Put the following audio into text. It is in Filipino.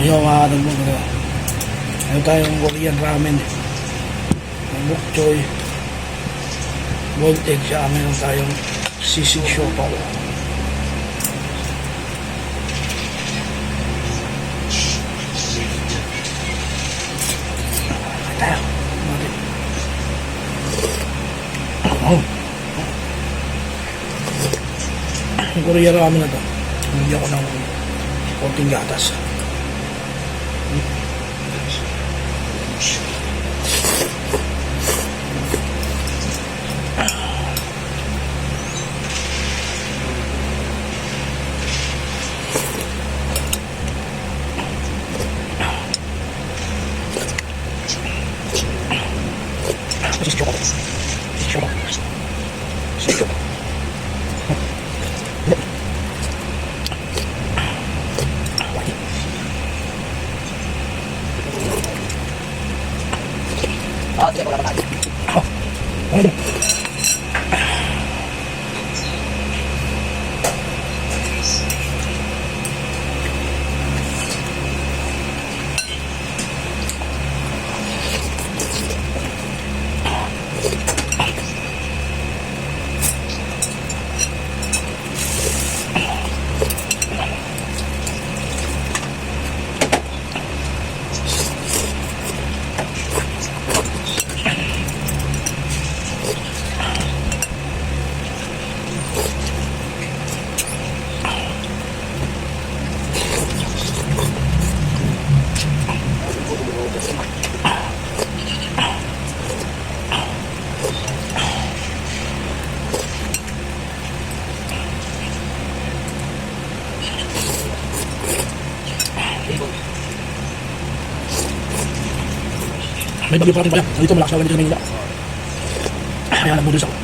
Ayaw makakatag mo talaga. Ayaw tayong Korean ramen. May bok choy. Boiled egg siya. Meron tayong sisig siopaw. Tayo. Mati. Oh. Yung Korean ramen na to. Hindi ako ng konting gatas. May bagyo pa rin pala. Dito malakas na ulan dito sa Manila. Kaya nagbudos ako.